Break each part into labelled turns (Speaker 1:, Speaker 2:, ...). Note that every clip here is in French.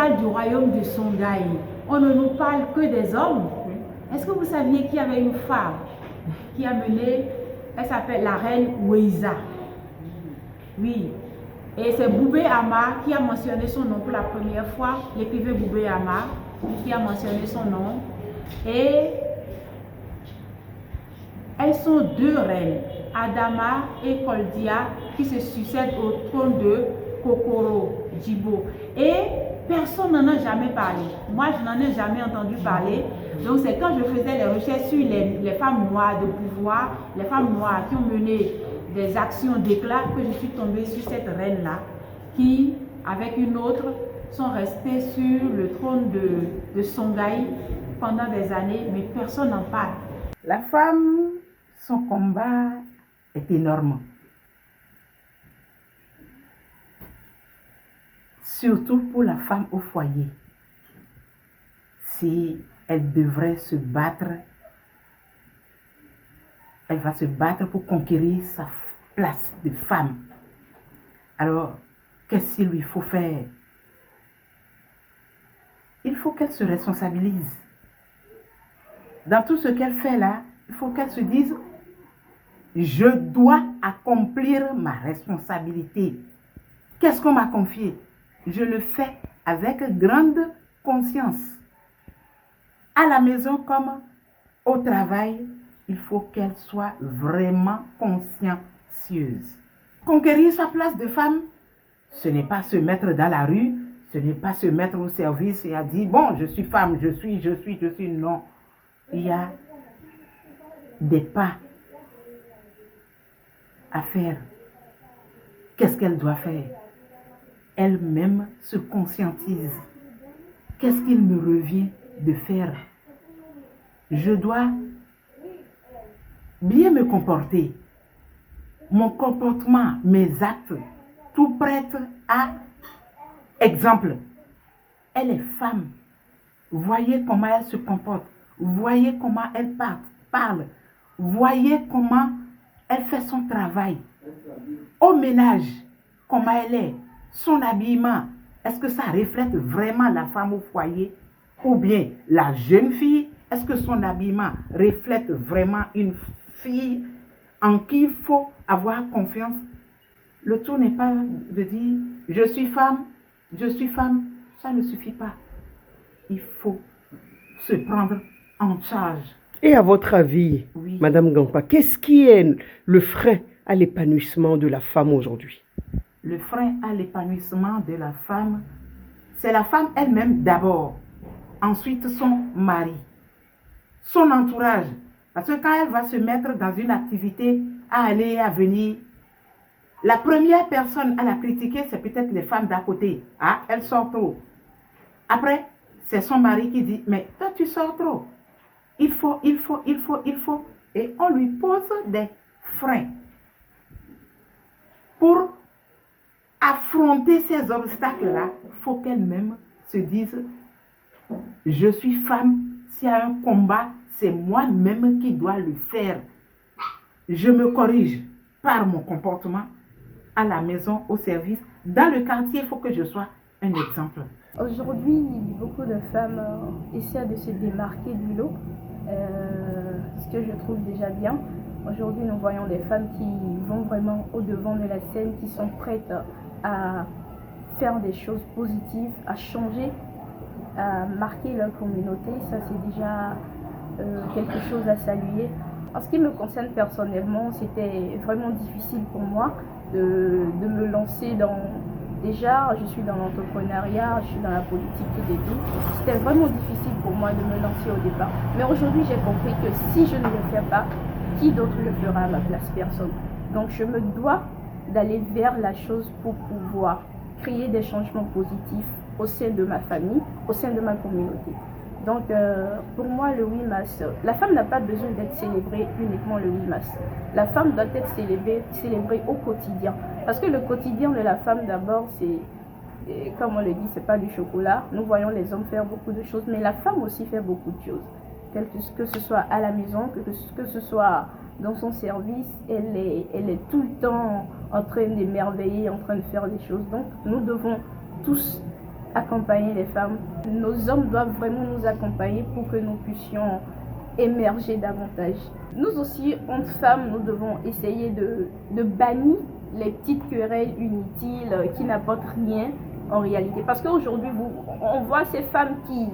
Speaker 1: parle du royaume de Songhai, on ne nous parle que des hommes. Est-ce que vous saviez qu'il y avait une femme qui a mené, elle s'appelle la reine Weiza. Oui. Et c'est Boubé Ama qui a mentionné son nom pour la première fois, l'écrivain Boubé Ama qui a mentionné son nom. Et elles sont deux reines, Adama et Koldia, qui se succèdent au trône de Kokoro Djibo. Et personne n'en a jamais parlé. Moi, je n'en ai jamais entendu parler. Donc, c'est quand je faisais les recherches sur les femmes noires de pouvoir, les femmes noires qui ont mené des actions d'éclat, que je suis tombée sur cette reine-là, qui, avec une autre, sont restées sur le trône de Songhai pendant des années, mais personne n'en parle.
Speaker 2: La femme, son combat est énorme. Surtout pour la femme au foyer. Si elle devrait se battre, elle va se battre pour conquérir sa place de femme. Alors, qu'est-ce qu'il lui faut faire? Il faut qu'elle se responsabilise. Dans tout ce qu'elle fait là, il faut qu'elle se dise, je dois accomplir ma responsabilité. Qu'est-ce qu'on m'a confié? Je le fais avec grande conscience. À la maison comme au travail, il faut qu'elle soit vraiment consciencieuse. Conquérir sa place de femme, ce n'est pas se mettre dans la rue, ce n'est pas se mettre au service et à dire, bon, je suis femme, je suis, non. Il y a des pas à faire. Qu'est-ce qu'elle doit faire? Elle-même se conscientise. Qu'est-ce qu'il me revient de faire? Je dois bien me comporter. Mon comportement, mes actes, tout prête à exemple. Elle est femme. Voyez comment elle se comporte. Voyez comment elle parle. Voyez comment elle fait son travail. Au ménage, comment elle est. Son habillement, est-ce que ça reflète vraiment la femme au foyer? Ou bien la jeune fille, est-ce que son habillement reflète vraiment une fille en qui il faut avoir confiance? Le tout n'est pas de dire je suis femme, ça ne suffit pas. Il faut se prendre en charge.
Speaker 3: Et à votre avis, oui, Madame Gampa, qu'est-ce qui est le frein à l'épanouissement de la femme aujourd'hui?
Speaker 2: Le frein à l'épanouissement de la femme, c'est la femme elle-même d'abord, ensuite son mari, son entourage. Parce que quand elle va se mettre dans une activité, à aller et à venir, la première personne à la critiquer, c'est peut-être les femmes d'à côté. Ah, elle sort trop. Après, c'est son mari qui dit, mais toi tu sors trop. Il faut. Et on lui pose des freins pour affronter ces obstacles-là. Il faut qu'elle-même se dise, je suis femme, s'il y a un combat, c'est moi-même qui dois le faire. Je me corrige par mon comportement à la maison, au service. Dans le quartier, il faut que je sois un exemple.
Speaker 4: Aujourd'hui, beaucoup de femmes essaient de se démarquer du lot, ce que je trouve déjà bien. Aujourd'hui, nous voyons des femmes qui vont vraiment au-devant de la scène, qui sont prêtes à faire des choses positives, à changer, à marquer leur communauté. Ça, c'est déjà quelque chose à saluer. En ce qui me concerne personnellement, c'était vraiment difficile pour moi de me lancer dans... Déjà, je suis dans l'entrepreneuriat, je suis dans la politique au début. C'était vraiment difficile pour moi de me lancer au départ. Mais aujourd'hui, j'ai compris que si je ne le fais pas, qui d'autre le fera à ma place? Personne. Donc, je me dois d'aller vers la chose pour pouvoir créer des changements positifs au sein de ma famille, au sein de ma communauté. Donc, pour moi, le 8 mars, la femme n'a pas besoin d'être célébrée uniquement le 8 mars. La femme doit être célébrée au quotidien. Parce que le quotidien de la femme, d'abord, c'est, comme on le dit, c'est pas du chocolat. Nous voyons les hommes faire beaucoup de choses, mais la femme aussi fait beaucoup de choses. Que ce soit à la maison, que ce soit dans son service, elle est tout le temps en train d'émerveiller, en train de faire des choses. Donc, nous devons tous accompagner les femmes. Nos hommes doivent vraiment nous accompagner pour que nous puissions émerger davantage. Nous aussi, entre femmes, nous devons essayer de bannir les petites querelles inutiles qui n'apportent rien en réalité. Parce qu'aujourd'hui, on voit ces femmes qui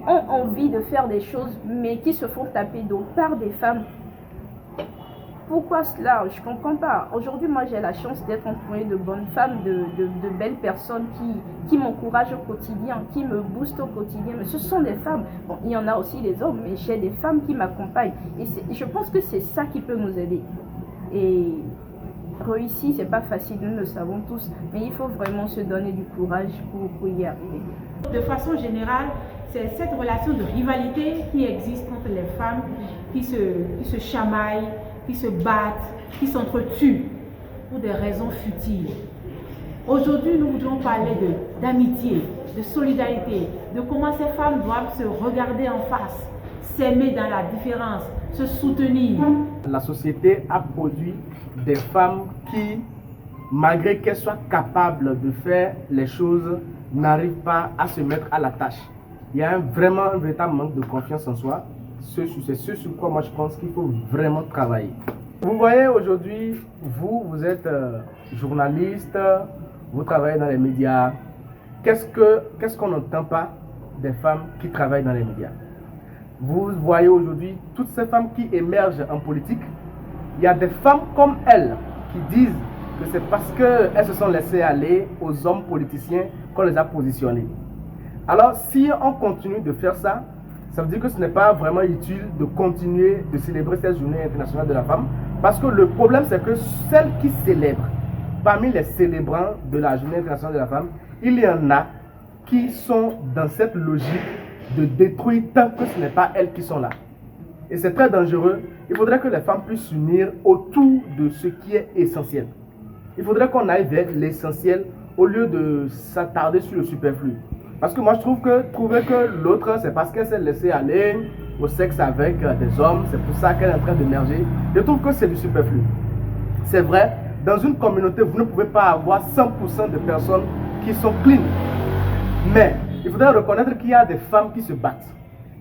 Speaker 4: ont envie de faire des choses, mais qui se font taper d'eau par des femmes. Pourquoi cela? Je ne comprends pas. Aujourd'hui, moi, j'ai la chance d'être entourée de bonnes femmes, de belles personnes qui m'encouragent au quotidien, qui me boostent au quotidien. Mais ce sont des femmes. Bon, il y en a aussi des hommes, mais j'ai des femmes qui m'accompagnent. Et je pense que c'est ça qui peut nous aider. Et réussir, c'est pas facile, nous le savons tous, mais il faut vraiment se donner du courage pour y arriver.
Speaker 1: De façon générale, c'est cette relation de rivalité qui existe entre les femmes qui se chamaillent, qui se battent, qui s'entretuent pour des raisons futiles. Aujourd'hui, nous voudrions parler d'amitié, de solidarité, de comment ces femmes doivent se regarder en face, s'aimer dans la différence, se soutenir.
Speaker 5: La société a produit des femmes qui, malgré qu'elles soient capables de faire les choses, n'arrivent pas à se mettre à la tâche. Il y a vraiment un véritable manque de confiance en soi. C'est ce sur quoi moi je pense qu'il faut vraiment travailler. Vous voyez aujourd'hui, vous êtes journaliste, vous travaillez dans les médias. Qu'est-ce qu'on n'entend pas des femmes qui travaillent dans les médias? Vous voyez aujourd'hui toutes ces femmes qui émergent en politique. Il y a des femmes comme elles qui disent que c'est parce qu'elles se sont laissées aller aux hommes politiciens qu'on les a positionnés. Alors si on continue de faire ça, ça veut dire que ce n'est pas vraiment utile de continuer de célébrer cette journée internationale de la femme, parce que le problème c'est que celles qui célèbrent, parmi les célébrants de la journée internationale de la femme, il y en a qui sont dans cette logique de détruire tant que ce n'est pas elles qui sont là. Et c'est très dangereux. Il faudrait que les femmes puissent s'unir autour de ce qui est essentiel. Il faudrait qu'on aille vers l'essentiel au lieu de s'attarder sur le superflu. Parce que moi je trouve que trouver que l'autre c'est parce qu'elle s'est laissée aller au sexe avec des hommes, c'est pour ça qu'elle est en train d'émerger. Je trouve que c'est du superflu. C'est vrai, dans une communauté vous ne pouvez pas avoir 100% de personnes qui sont clean. Mais il faudrait reconnaître qu'il y a des femmes qui se battent.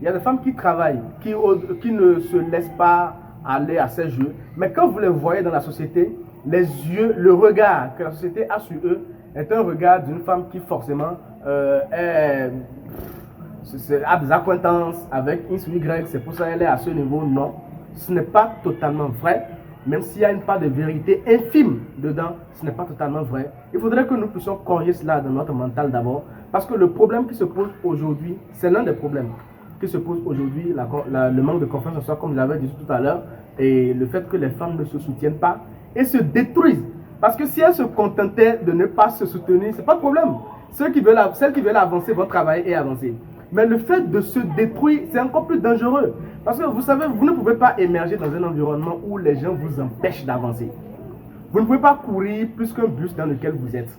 Speaker 5: Il y a des femmes qui travaillent, qui ne se laissent pas aller à ces jeux. Mais quand vous les voyez dans la société, les yeux, le regard que la société a sur eux est un regard d'une femme qui forcément a des acquaintances avec X ou Y, c'est pour ça qu'elle est à ce niveau. Non, ce n'est pas totalement vrai. Même s'il y a une part de vérité infime dedans, ce n'est pas totalement vrai. Il faudrait que nous puissions corriger cela dans notre mental d'abord. Parce que le problème qui se pose aujourd'hui, c'est l'un des problèmes qui se pose aujourd'hui, le manque de confiance en soi, comme je l'avais dit tout à l'heure, et le fait que les femmes ne se soutiennent pas et se détruisent. Parce que si elles se contentaient de ne pas se soutenir, ce n'est pas de problème. Celles qui veulent avancer vont travailler et avancer. Mais le fait de se détruire, c'est encore plus dangereux. Parce que vous savez, vous ne pouvez pas émerger dans un environnement où les gens vous empêchent d'avancer. Vous ne pouvez pas courir plus qu'un bus dans lequel vous êtes.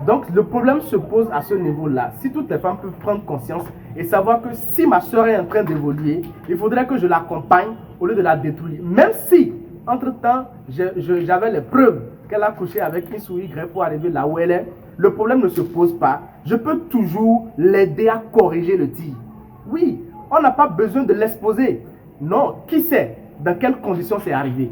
Speaker 5: Donc le problème se pose à ce niveau-là. Si toutes les femmes peuvent prendre conscience et savoir que si ma soeur est en train d'évoluer, il faudrait que je l'accompagne au lieu de la détruire. Même si, entre-temps, j'avais les preuves qu'elle a couché avec X ou Y pour arriver là où elle est, le problème ne se pose pas. Je peux toujours l'aider à corriger le tir. Oui, on n'a pas besoin de l'exposer. Non, qui sait dans quelles conditions c'est arrivé.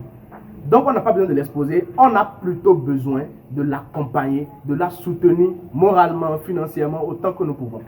Speaker 5: Donc on n'a pas besoin de l'exposer, on a plutôt besoin de l'accompagner, de la soutenir moralement, financièrement, autant que nous pouvons.